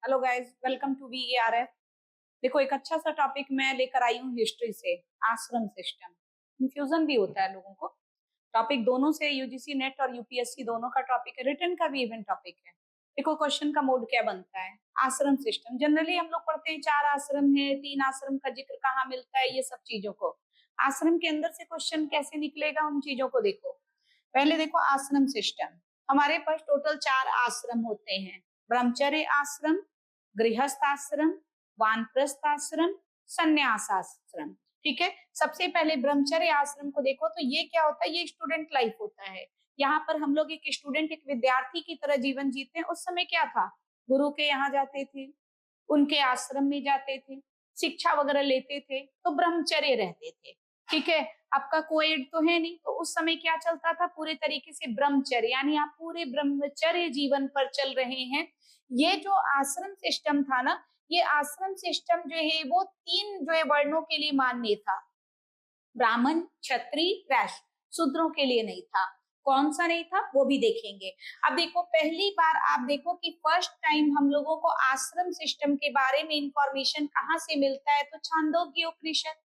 Hello guys, welcome to VARF। देखो, एक अच्छा सा टॉपिक मैं लेकर आई हूँ हिस्ट्री से। आश्रम सिस्टम। कंफ्यूजन भी होता है लोगों को। टॉपिक दोनों से यूजीसी नेट और यूपीएससी दोनों का टॉपिक है, रिटर्न का भी इवन टॉपिक है। देखो, क्वेश्चन का मोड क्या बनता है। आश्रम सिस्टम जनरली हम लोग पढ़ते हैं, 4 आश्रम है, 3 आश्रम का जिक्र कहाँ मिलता है, ये सब चीजों को। आश्रम के अंदर से क्वेश्चन कैसे निकलेगा, उन चीजों को देखो। पहले देखो आश्रम सिस्टम। हमारे पास टोटल 4 आश्रम होते हैं। ब्रह्मचर्य आश्रम, गृहस्थ आश्रम, वानप्रस्थ आश्रम, संन्यास आश्रम। ठीक है। सबसे पहले ब्रह्मचर्य आश्रम को देखो तो ये क्या होता है, ये स्टूडेंट लाइफ होता है। यहाँ पर हम लोग एक स्टूडेंट, एक विद्यार्थी की तरह जीवन जीते हैं। उस समय क्या था, गुरु के यहाँ जाते थे, उनके आश्रम में जाते थे, शिक्षा वगैरह लेते थे, तो ब्रह्मचर्य रहते थे। ठीक है। आपका कोएड तो है नहीं, तो उस समय क्या चलता था, पूरे तरीके से ब्रह्मचर्य, यानी आप पूरे ब्रह्मचर्य जीवन पर चल रहे हैं। ये जो आश्रम सिस्टम था ना, ये आश्रम सिस्टम जो है वो 3 जो है वर्णों के लिए मान्य था। ब्राह्मण, क्षत्रिय, वैश्य। शूद्रों के लिए नहीं था। कौन सा नहीं था वो भी देखेंगे। अब देखो, पहली बार आप देखो कि फर्स्ट टाइम हम लोगों को आश्रम सिस्टम के बारे में इंफॉर्मेशन कहाँ से मिलता है, तो छांदोग्य उपनिषद।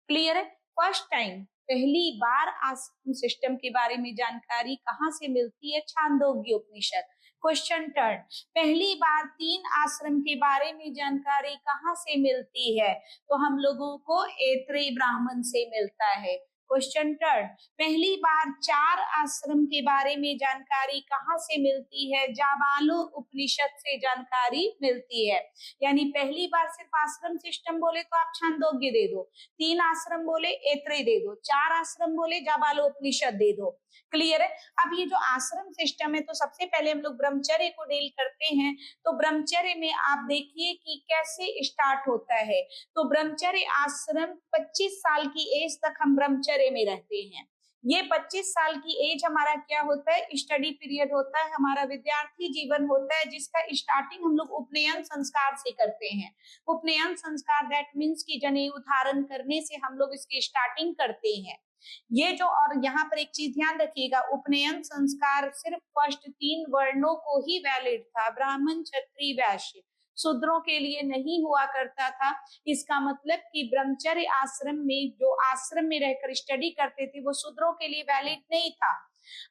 क्लियर है। फर्स्ट टाइम, पहली बार आश्रम सिस्टम के बारे में जानकारी कहाँ से मिलती है, छांदोग्य उपनिषद। क्वेश्चन टर्न, पहली बार 3 आश्रम के बारे में जानकारी कहाँ से मिलती है, तो हम लोगों को ऐत्रेय ब्राह्मण से मिलता है। क्वेश्चन टर्न, पहली बार 4 आश्रम के बारे में जानकारी कहाँ से मिलती है, जाबालो उपनिषद से जानकारी मिलती है। यानी पहली बार सिर्फ आश्रम सिस्टम बोले तो आप छांदोग्य दे दो, 3 आश्रम बोले ऐत्रेय दे दो, 4 आश्रम बोले जाबालोपनिषद दे दो। क्लियर है। अब ये जो आश्रम सिस्टम है, तो सबसे पहले हम लोग ब्रह्मचर्य को डील करते हैं। तो ब्रह्मचर्य में आप देखिए कि कैसे स्टार्ट होता है। तो ब्रह्मचर्य आश्रम 25 साल की एज तक हम ब्रह्मचर्य में रहते हैं। ये 25 साल की एज हमारा क्या होता है, स्टडी पीरियड होता है, हमारा विद्यार्थी जीवन होता है, जिसका स्टार्टिंग हम लोग उपनयन संस्कार से करते हैं। उपनयन संस्कार दैट मीन्स की जनेऊ धारण करने से हम लोग इसकी स्टार्टिंग करते हैं। ये जो, और यहाँ पर एक चीज ध्यान रखिएगा, उपनयन संस्कार सिर्फ फर्स्ट 3 वर्णों को ही वैलिड था, ब्राह्मण, क्षत्रिय, वैश्य। शूद्रों के लिए नहीं हुआ करता था। इसका मतलब कि ब्रह्मचर्य आश्रम में जो आश्रम में रहकर स्टडी करते थे वो शूद्रों के लिए वैलिड नहीं था।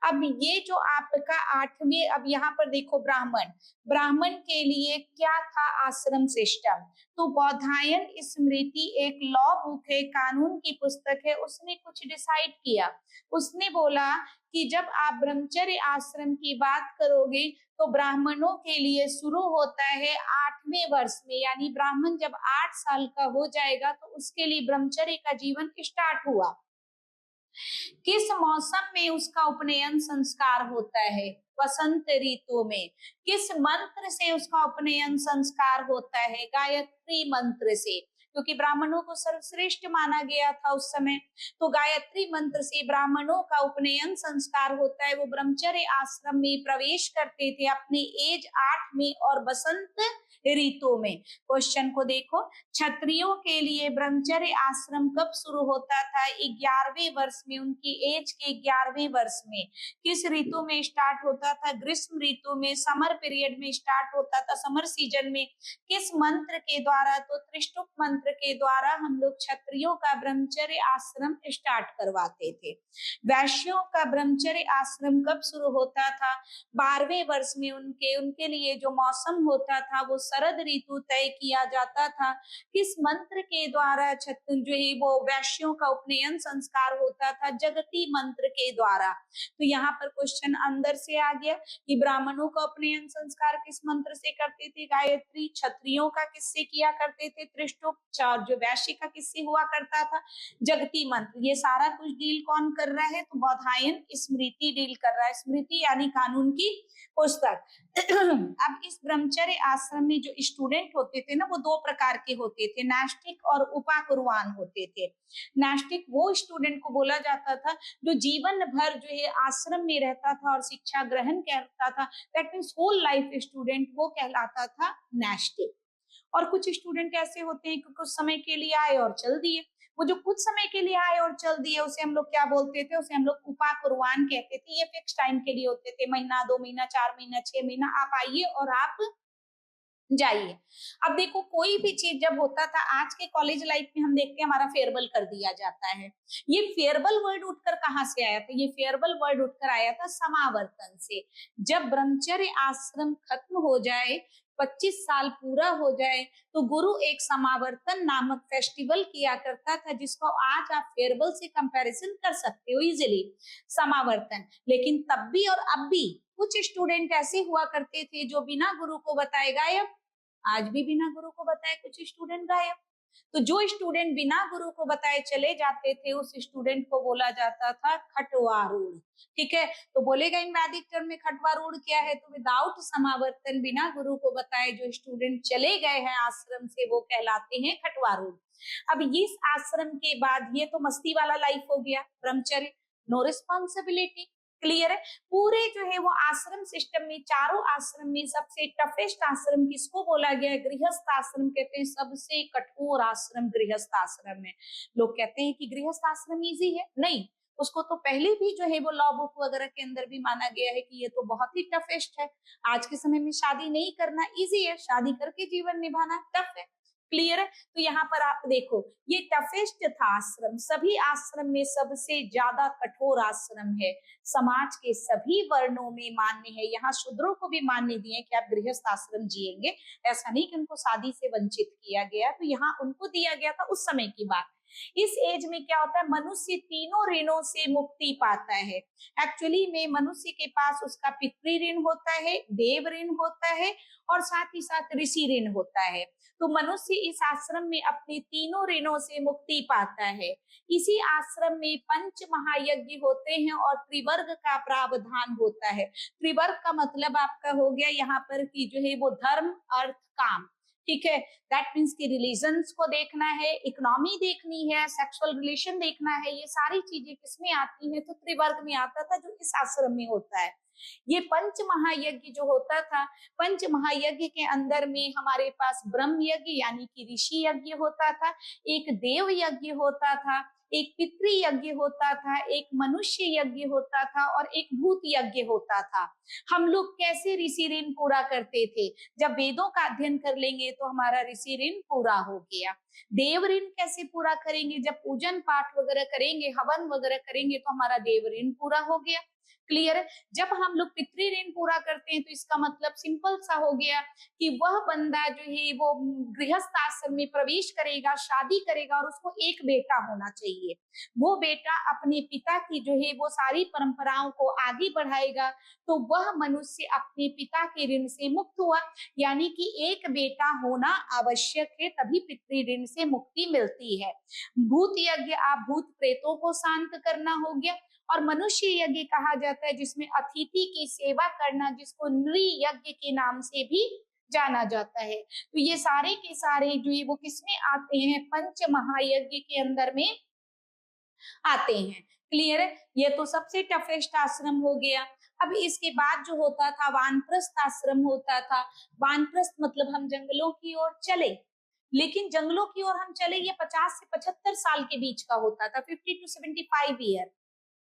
अब ये जो आपका 8वें, अब यहाँ पर देखो ब्राह्मण, ब्राह्मण के लिए क्या था आश्रम सिस्टम, तो बौधायन स्मृति एक लॉ बुक है, कानून की पुस्तक है, उसने कुछ डिसाइड किया। उसने बोला कि जब आप ब्रह्मचर्य आश्रम की बात करोगे तो ब्राह्मणों के लिए शुरू होता है 8वें वर्ष में, यानी ब्राह्मण जब 8 साल का हो जाएगा तो उसके लिए ब्रह्मचर्य का जीवन स्टार्ट हुआ। किस मौसम में उसका उपनयन संस्कार होता है, वसंत ऋतु में। किस मंत्र से उसका उपनयन संस्कार होता है, गायत्री मंत्र से, क्योंकि ब्राह्मणों को सर्वश्रेष्ठ माना गया था उस समय। तो गायत्री मंत्र से ब्राह्मणों का उपनयन संस्कार होता है। वो ब्रह्मचर्य आश्रम में प्रवेश करते थे अपने एज 8 में और बसंत ऋतु में। क्वेश्चन को देखो, क्षत्रियों के लिए ब्रह्मचर्य आश्रम कब शुरू होता था, 11वें वर्ष में, उनकी एज के 11वें वर्ष में। किस ऋतु में स्टार्ट होता था, ग्रीष्म ऋतु में, समर पीरियड में स्टार्ट होता था, समर सीजन में। किस मंत्र के द्वारा, तो त्रिष्टुप मंत्र के द्वारा हम लोग क्षत्रियों का ब्रह्मचर्य आश्रम स्टार्ट करवाते थे। वैश्यों का ब्रह्मचर्य आश्रम कब शुरू होता था, 12वें वर्ष में। उनके लिए जो मौसम होता था वो शरद ऋतु तय किया जाता था। किस मंत्र के द्वारा जो है वो वैश्यों का उपनयन संस्कार होता था, जगती मंत्र के द्वारा। तो यहाँ पर क्वेश्चन अंदर से आ गया कि ब्राह्मणों का उपनयन संस्कार किस मंत्र से करते थे, गायत्री। क्षत्रियों का किससे किया करते थे, त्रिष्टुप। जो वैश्य का किससे हुआ करता था, जगती मंत्र। ये सारा कुछ डील कौन कर रहा है, तो बौधायन स्मृति डील कर रहा है। स्मृति यानी कानून की पुस्तक। अब इस ब्रह्मचर्य आश्रम में जो स्टूडेंट होते थे ना, वो 2 प्रकार के होते थे, नैष्टिक और उपाकुर्वाण होते थे। नैष्टिक वो स्टूडेंट को बोला जाता था जो जीवन भर जो है आश्रम में रहता था और शिक्षा ग्रहण करता था, that means whole life student, वो कहलाता था नैष्टिक। और कुछ स्टूडेंट ऐसे होते हैं कि कुछ समय के लिए आए और चल दिए। वो जो कुछ समय के लिए आए और चल दिए, उसे हम लोग क्या बोलते थे, उसे हम लोग उपाकुर्वाण कहते थे। ये फिक्स टाइम के लिए होते थे, महीना, 2 महीना, 4 महीना, 6 महीना, आप आइए और आप जाइए। अब देखो कोई भी चीज जब होता था, आज के कॉलेज लाइफ में हम देखते हैं हमारा फेयरवेल कर दिया जाता है। ये फेयरवेल वर्ड उठकर कहाँ से आया था? ये फेयरवेल वर्ड उठकर आया था समावर्तन से। जब ब्रह्मचर्य आश्रम खत्म हो जाए, 25 साल पूरा हो जाए, तो गुरु एक समावर्तन नामक फेस्टिवल किया करता था, जिसको आज आप फेयरवेल से कंपैरिजन कर सकते हो इजिली, समावर्तन। लेकिन तब भी और अब भी कुछ स्टूडेंट ऐसे हुआ करते थे जो बिना गुरु को बताए गायब। आज भी बिना गुरु को बताए कुछ स्टूडेंट गायब। तो जो स्टूडेंट बिना गुरु को बताए चले जाते थे, उस स्टूडेंट को बोला जाता था खटवारूढ़। ठीक है, तो बोलेगा इन वैदिक टर्म में खटवारूढ़ क्या है? तो विदाउट समावर्तन, बिना गुरु को बताए जो स्टूडेंट चले गए हैं आश्रम से, वो कहलाते हैं खटवारूढ़। अब इस आश्रम के बाद ये तो मस्ती वाला लाइफ हो गया, ब्रह्मचर्य, नो रिस्पॉन्सिबिलिटी। क्लियर है? पूरे जो है वो आश्रम सिस्टम में, चारों आश्रम में सबसे टफेस्ट आश्रम किसको बोला गया है? गृहस्थ आश्रम कहते हैं। सबसे कठोर आश्रम गृहस्थ आश्रम है। लोग कहते हैं कि गृहस्थ आश्रम इजी है, नहीं, उसको तो पहले भी जो है वो लॉ बुक वगैरह के अंदर भी माना गया है कि ये तो बहुत ही टफेस्ट है। आज के समय में शादी नहीं करना इजी है, शादी करके जीवन निभाना टफ है। क्लियर है? तो यहाँ पर आप देखो, ये टफेस्ट था आश्रम, सभी आश्रम में सबसे ज्यादा कठोर आश्रम है। समाज के सभी वर्णों में मान्य है। यहाँ शूद्रों को भी मान्य दिए कि आप गृहस्थ आश्रम जिएंगे, ऐसा नहीं कि उनको शादी से वंचित किया गया। तो यहाँ उनको दिया गया था उस समय की बात। इस एज में क्या होता है? मनुष्य तीनों ऋणों से मुक्ति पाता है। एक्चुअली में मनुष्य के पास उसका पितृ ऋण होता है, देव ऋण होता है, और साथ ही साथ ऋषि ऋण होता है। तो मनुष्य इस आश्रम में अपने तीनों ऋणों से मुक्ति पाता है। इसी आश्रम में पंच महायज्ञ होते हैं और त्रिवर्ग का प्रावधान होता है। त्रिवर्ग का मतलब आपका हो गया यहाँ पर कि जो है वो धर्म, अर्थ, काम। ठीक है, दैट मीन्स कि रिलीजन्स को देखना है, इकोनॉमी देखनी है, सेक्सुअल रिलेशन देखना है, ये सारी चीजें किसमें आती है? तो त्रिवर्ग में आता था, जो इस आश्रम में होता है। ये पंच महायज्ञ जो होता था, पंच महायज्ञ के अंदर में हमारे पास ब्रह्म यज्ञ यानी कि ऋषि यज्ञ होता था, एक देव यज्ञ होता था, एक पितृ यज्ञ होता था, एक मनुष्य यज्ञ होता था, और एक भूत यज्ञ होता था। हम लोग कैसे ऋषि ऋण पूरा करते थे? जब वेदों का अध्ययन कर लेंगे तो हमारा ऋषि ऋण पूरा हो गया। देव ऋण कैसे पूरा करेंगे? जब पूजन पाठ वगैरह करेंगे, हवन वगैरह करेंगे, तो हमारा देव ऋण पूरा हो गया। क्लियर है? जब हम लोग पितृ ऋण पूरा करते हैं तो इसका मतलब सिंपल सा हो गया कि वह बंदा जो है वो गृहस्थ आश्रम में प्रवेश करेगा, शादी करेगा, और उसको एक बेटा होना चाहिए। वो बेटा अपने पिता की जो है वो सारी परंपराओं को आगे बढ़ाएगा, तो वह मनुष्य अपने पिता के ऋण से मुक्त हुआ। यानी कि एक बेटा होना आवश्यक है, तभी पितृ ऋण से मुक्ति मिलती है। भूत यज्ञ, आप भूत प्रेतों को शांत करना हो गया। और मनुष्य यज्ञ कहा जाता है जिसमें अतिथि की सेवा करना, जिसको नृ यज्ञ के नाम से भी जाना जाता है। तो ये सारे के सारे जो है वो किसमें आते हैं? पंच महायज्ञ के अंदर में आते हैं। क्लियर है? ये तो सबसे टफेस्ट आश्रम हो गया। अब इसके बाद जो होता था वानप्रस्थ आश्रम होता था। वानप्रस्थ मतलब हम जंगलों की ओर चले, लेकिन जंगलों की ओर हम चले ये 50 से 75 साल के बीच का होता था, 50 to 75 ईयर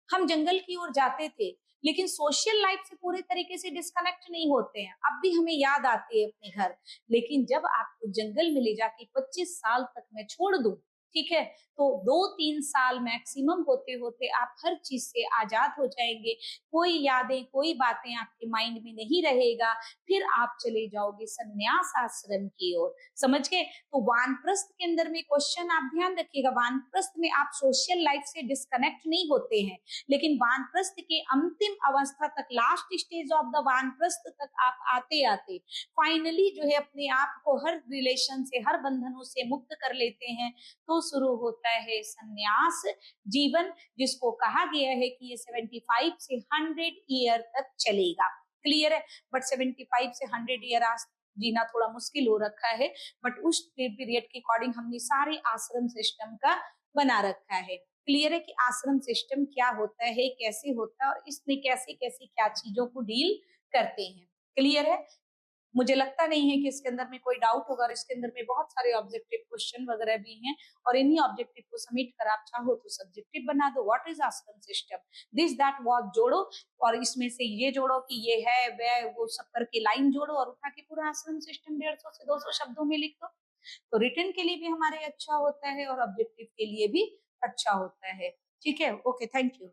हम जंगल की ओर जाते थे। लेकिन सोशल लाइफ से पूरे तरीके से डिस्कनेक्ट नहीं होते हैं। अब भी हमें याद आती है अपने घर, लेकिन जब आपको जंगल में ले जाके 25 साल तक मैं छोड़ दूं, ठीक है, तो 2-3 साल मैक्सिमम होते होते आप हर चीज से आजाद हो जाएंगे। कोई यादें, कोई बातें आपके माइंड में नहीं रहेगा। फिर आप चले जाओगे संन्यास आश्रम की ओर। समझ गए? तो वानप्रस्थ के अंदर में क्वेश्चन आप ध्यान रखिएगा, वानप्रस्थ में आप सोशल लाइफ से डिस्कनेक्ट नहीं होते हैं, लेकिन वानप्रस्थ के अंतिम अवस्था तक, लास्ट स्टेज ऑफ द वानप्रस्थ तक आप आते आते फाइनली जो है अपने आप को हर रिलेशन से, हर बंधनों से मुक्त कर लेते हैं। तो शुरू होता है संन्यास जीवन, जिसको कहा गया है कि ये 75 से 100 ईयर तक चलेगा। क्लियर है? बट 75 से 100 ईयर आज जीना थोड़ा मुश्किल हो रखा है, बट उस पीरियड के अकॉर्डिंग हमने सारे आश्रम सिस्टम का बना रखा है। क्लियर है कि आश्रम सिस्टम क्या होता है, कैसे होता है, और इसमें कैसे कैसे क्या चीजों को डील करते हैं। क्लियर है? मुझे लगता नहीं है कि इसके अंदर में कोई डाउट होगा, और इसके अंदर में बहुत सारे ऑब्जेक्टिव क्वेश्चन वगैरह भी हैं, और इन्हीं ऑब्जेक्टिव को सबमिट कर आप चाहो तो सब्जेक्टिव बना दो। व्हाट इज आश्रम सिस्टम, दिस दैट वाज जोड़ो, और इसमें से ये जोड़ो कि ये है वह वो सब करके लाइन जोड़ो, और उठा के पूरा आश्रम सिस्टम 150 से 200 शब्दों में लिख दो। तो रिटर्न के लिए भी हमारे अच्छा होता है और ऑब्जेक्टिव के लिए भी अच्छा होता है। ठीक है, ओके, थैंक यू।